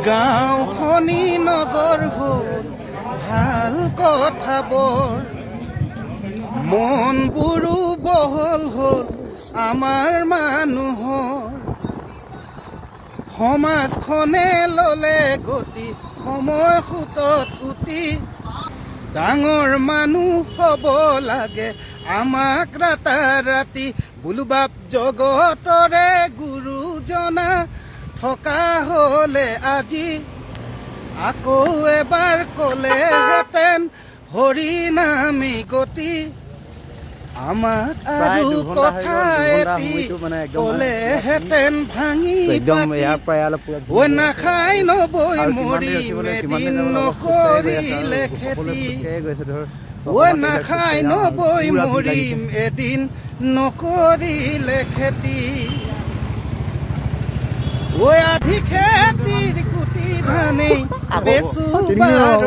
গাঁওখনি নগৰ হ'ল ভাল কথাবোৰ মনবোৰো বহল হ'ল আমাৰ মানুহৰ সমাজখনে ললে গতি সময় সুতত উঠি ডাঙৰ মানুহ হ'ব লাগে আমাক ৰাতাৰাতি বুলুবাপ জগতৰে গুৰুজনা থকা হলে আজি আকৌ এবাৰ কলেহেঁতেন হৰি নামি গতি আমাক আৰু কথা এটি কলেহেঁতেন ভাঙি ঐ নাখাই নবৈ মৰিম এদিন নকৰিলে খেতি ঐ নাখাই নবৈ মৰিম এদিন নকৰিলে খেতি ঐ আধি খেতিৰ কুটি ধানেই বেচু বাৰ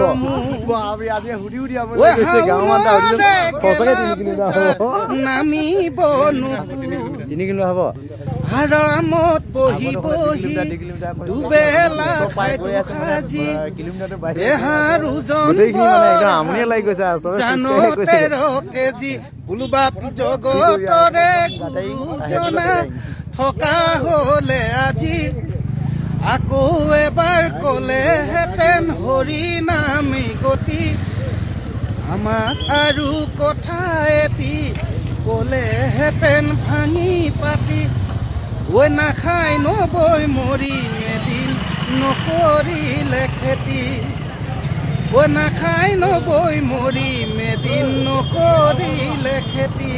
নামিব আৰামত বহি বহি দুবেলা খাজি দেহাৰ ওজন 13 কেজি বুলুবাপ জগতৰে গুৰুজনা থকা হলে আজি আকৌ এবাৰ কলেহেঁতেন হৰি নামি গতি আমাক আৰু কথা এটি কলেহেঁতেন ভাঙি পাতি ঐ নাখাই নবৈ মৰিম এদিন নকৰিলে খেতি ঐ নাখাই নবৈ মৰিম এদিন নকৰিলে খেতি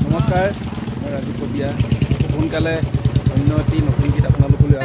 নমস্কাৰ মই ৰাজীৱ কটীয়া সোনকালে অন্য এটি নতুন গীত আপোনালোকলৈ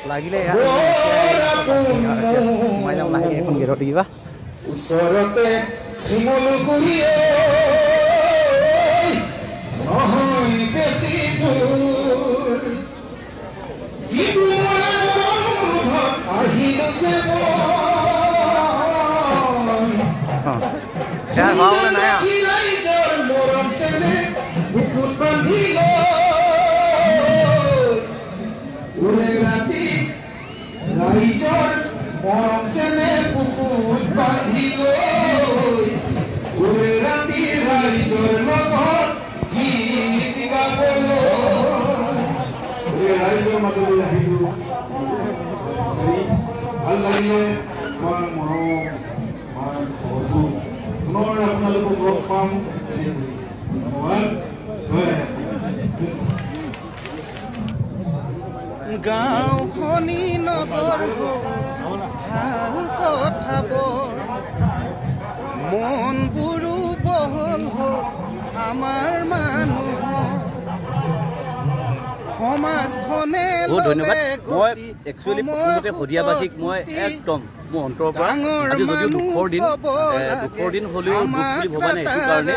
লাগিলে ওচৰতে নহয় বেছি দূৰ আহিলো যে মৰম চেনে বুকুত বান্ধিল উৰে ৰাতি ৰাইজৰ মৰম চেনে বুকুত বান্ধিল উৰে ৰাতি ৰাইজৰ লগত গীত গাবলৈ ৰাইজৰ মাজলৈ আহিলো ভাল লাগিলে মই মৰম সহযোগ পুনৰ আপোনালোকক লগ পাম ধন্যবাদ গাঁওখনি নগৰ ভাল কথাবোৰ মনবোৰো বহল হ'ল আমাৰ মানুহৰ সমাজখনে ধন্যবাদ মই একচুৱেলি প্ৰথমতে শদিয়াবাসীক মই একদম মোৰ অন্তৰৰ পৰা আজি যদিও দুখৰ দিন হ'লেও দুখ বুলি ভবা নাই এইটো কাৰণে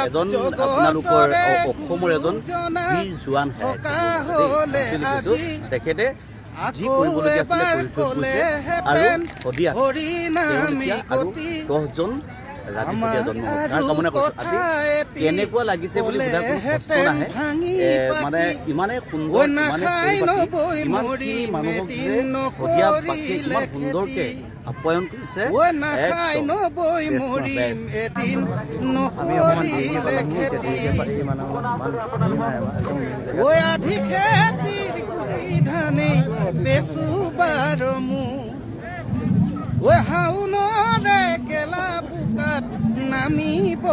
এজন আপোনালোকৰ অসমৰ এজন বীৰ জোৱান তেখেতে যি কৰিবলগীয়া আছিলে কৰি থৈ গৈছে আৰু শদিয়াত আৰু 10জন ৰাজীৱতীয়া জন্ম তাৰ কামনা কৰিছো আজি কেনেকুৱা লাগিছে বুলি সোধা কোনো প্ৰশ্ন নাহে মানে ইমানেই সুন্দৰ ইমানখিনি মানুহক যে শদিয়াবাসীয়ে ইমান সুন্দৰকে আপ্যায়ন কৰিছে শাওনৰে নামিব